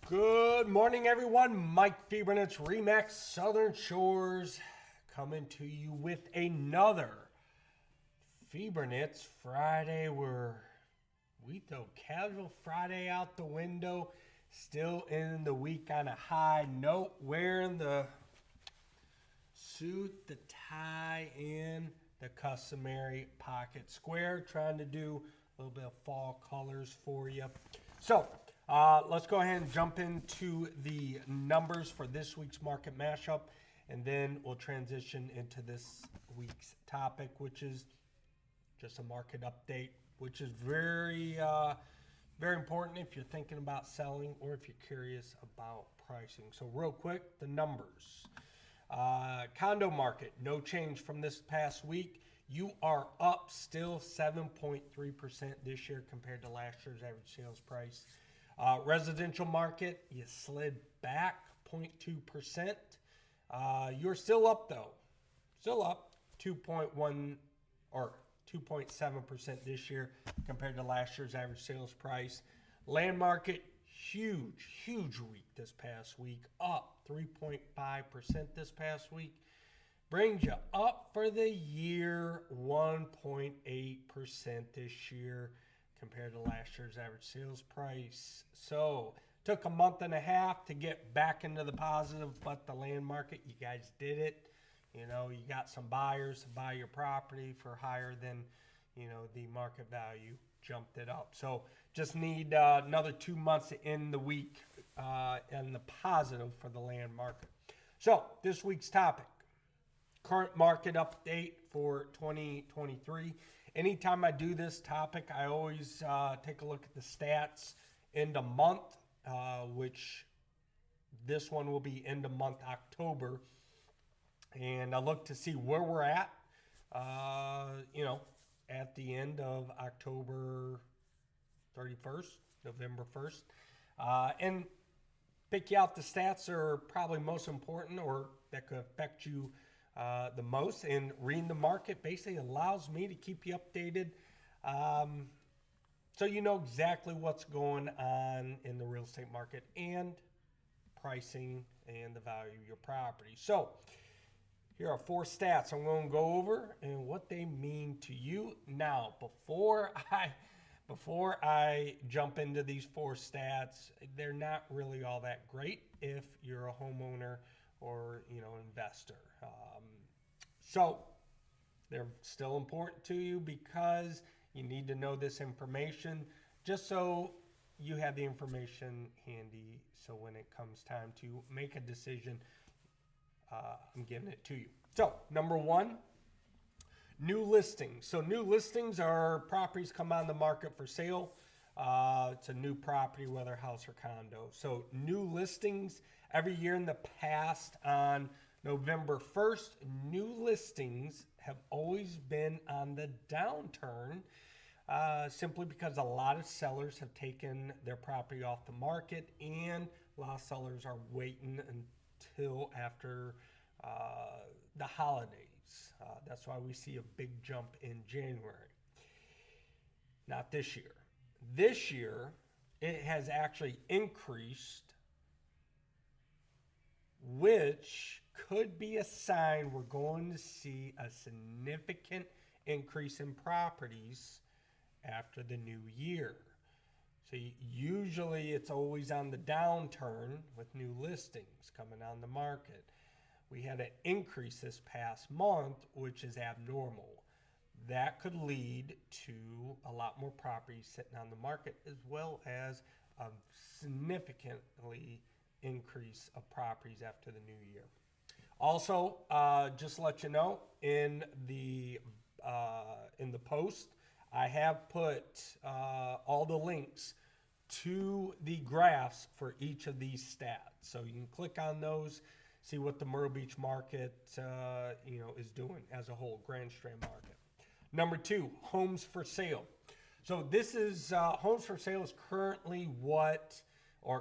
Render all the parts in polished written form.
Good morning, everyone. Mike Fibernitz, Remax Southern Shores, coming to you with another Fibernitz Friday. We throw casual Friday out the window, still in the week on a high note, wearing the suit, the tie, and the customary pocket square, trying to do a little bit of fall colors for you. So, let's go ahead and jump into the numbers for this week's market mashup, and then we'll transition into this week's topic, which is just a market update, which is very important if you're thinking about selling or if you're curious about pricing. So real quick, the numbers. Condo market, no change from this past week. You are up still 7.3% this year compared to last year's average sales price. Residential market, you slid back 0.2%. You're still up though. Still up 2.1 or 2.7% this year compared to last year's average sales price. Land market, huge week this past week. Up 3.5% this past week. Brings you up for the year 1.8% this year compared to last year's average sales price. So, took a month and a half to get back into the positive, but the land market, you guys did it. You know, you got some buyers to buy your property for higher than, the market value, jumped it up. So, just need another 2 months to end the week and the positive for the land market. So, this week's topic, current market update for 2023. Anytime I do this topic, I always take a look at the stats end of month, which this one will be end of month October. And I look to see where we're at, at the end of October 31st, November 1st. And pick you out the stats that are probably most important or that could affect you the most, and reading the market basically allows me to keep you updated, so you know exactly what's going on in the real estate market and pricing and the value of your property. So here are 4 stats I'm going to go over and what they mean to you. Now, before I jump into these 4 stats, they're not really all that great if you're a homeowner or investor. So they're still important to you because you need to know this information just so you have the information handy. So when it comes time to make a decision, I'm giving it to you. So number 1, new listings. So new listings are properties come on the market for sale. It's a new property, whether house or condo. So new listings every year in the past on November 1st, new listings have always been on the downturn, simply because a lot of sellers have taken their property off the market and a lot of sellers are waiting until after the holidays. That's why we see a big jump in January. Not this year. This year, it has actually increased, which could be a sign we're going to see a significant increase in properties after the new year. So usually it's always on the downturn with new listings coming on the market. We had an increase this past month, which is abnormal. That could lead to a lot more properties sitting on the market, as well as a significantly increase of properties after the new year. Also, just to let you know, in the post, I have put all the links to the graphs for each of these stats. So you can click on those, see what the Myrtle Beach market is doing as a whole, Grand Strand market. Number 2, homes for sale. So this is homes for sale is currently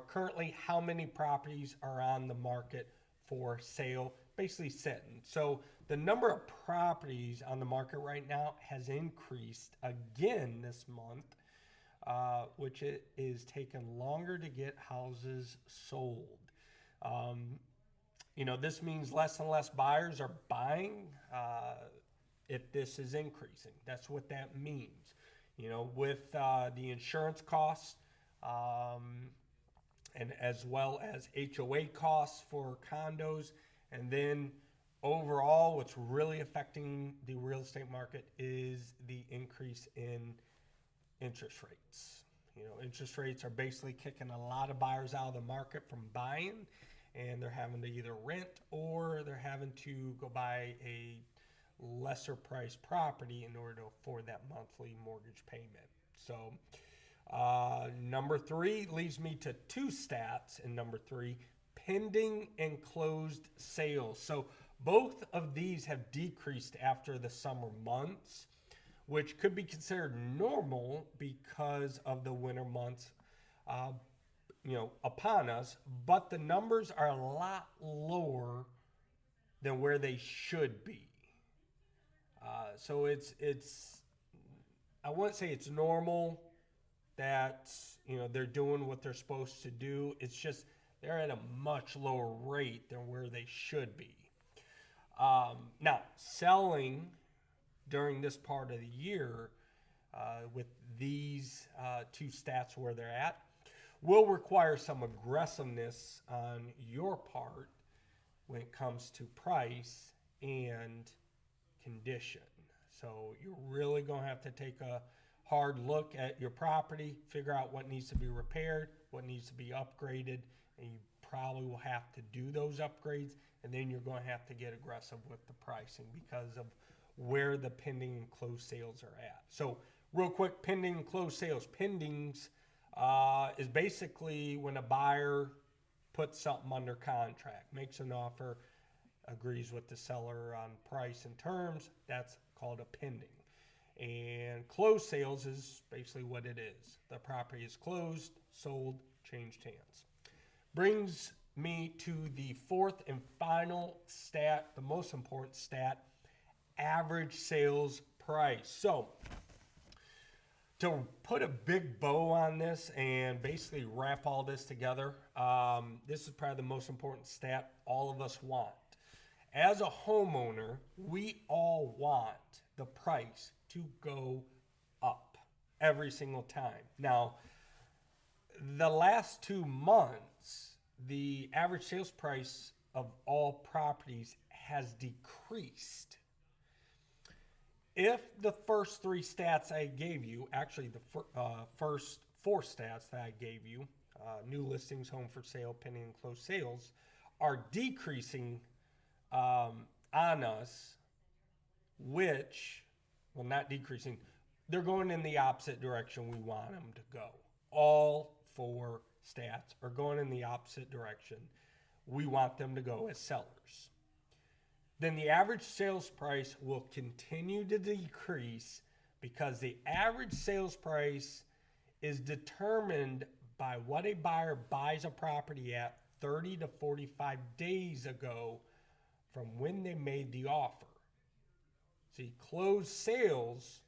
currently how many properties are on the market for sale, basically sitting. So the number of properties on the market right now has increased again this month which it is taking longer to get houses sold. Um, this means less and less buyers are buying if this is increasing. That's what that means. With the insurance costs and as well as HOA costs for condos, and then overall, what's really affecting the real estate market is the increase in interest rates. Interest rates are basically kicking a lot of buyers out of the market from buying, and they're having to either rent or they're having to go buy a lesser priced property in order to afford that monthly mortgage payment. So, number 3 leads me to 2 stats in number 3: pending and closed sales. So, both of these have decreased after the summer months, which could be considered normal because of the winter months, upon us. But the numbers are a lot lower than where they should be. So it's I wouldn't say it's normal that they're doing what they're supposed to do. It's just they're at a much lower rate than where they should be. Now, selling during this part of the year with these 2 stats where they're at will require some aggressiveness on your part when it comes to price and condition. So you're really going to have to take a hard look at your property, figure out what needs to be repaired, what needs to be upgraded, and you probably will have to do those upgrades, and then you're going to have to get aggressive with the pricing because of where the pending and closed sales are at. So real quick, pending and closed sales. Pendings is basically when a buyer puts something under contract, makes an offer, agrees with the seller on price and terms. That's called a pending. And closed sales is basically what it is. The property is closed, sold, changed hands. Brings me to the 4th and final stat, the most important stat: average sales price. So to put a big bow on this and basically wrap all this together, this is probably the most important stat all of us want. As a homeowner, we all want the price to go up every single time. Now, the last 2 months, the average sales price of all properties has decreased. If the first 3 stats I gave you, actually the first 4 stats that I gave you, new listings, home for sale, pending and closed sales, are decreasing on us, which, well, not decreasing, they're going in the opposite direction we want them to go. All 4 stats are going in the opposite direction we want them to go as sellers. Then the average sales price will continue to decrease because the average sales price is determined by what a buyer buys a property at 30 to 45 days ago from when they made the offer. See, closed sales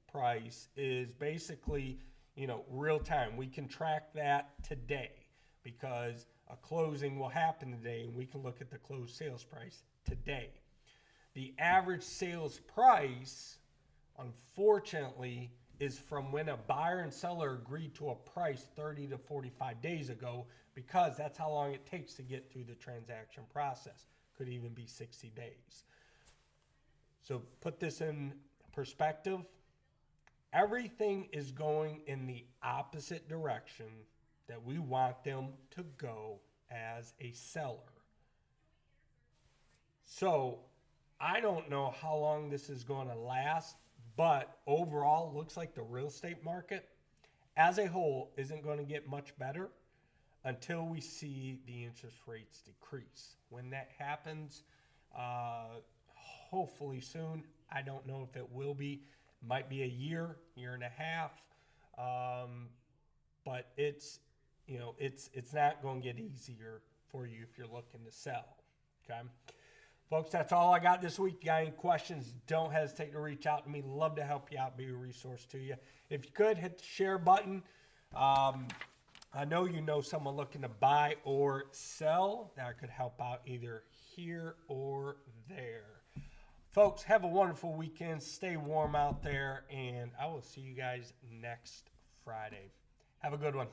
price is basically, real time. We can track that today because a closing will happen today and we can look at the closed sales price today. The average sales price, unfortunately, is from when a buyer and seller agreed to a price 30 to 45 days ago, because that's how long it takes to get through the transaction process. Could even be 60 days. So put this in perspective. Everything is going in the opposite direction that we want them to go as a seller. So I don't know how long this is going to last, but overall, looks like the real estate market as a whole isn't going to get much better until we see the interest rates decrease. When that happens, hopefully soon. I don't know if it will be. It might be a year and a half, but it's not going to get easier for you if you're looking to sell. Okay. Folks, that's all I got this week. If you got any questions, don't hesitate to reach out to me. Love to help you out, be a resource to you. If you could, hit the share button. I know you know someone looking to buy or sell that could help out either here or there. Folks, have a wonderful weekend. Stay warm out there, and I will see you guys next Friday. Have a good one.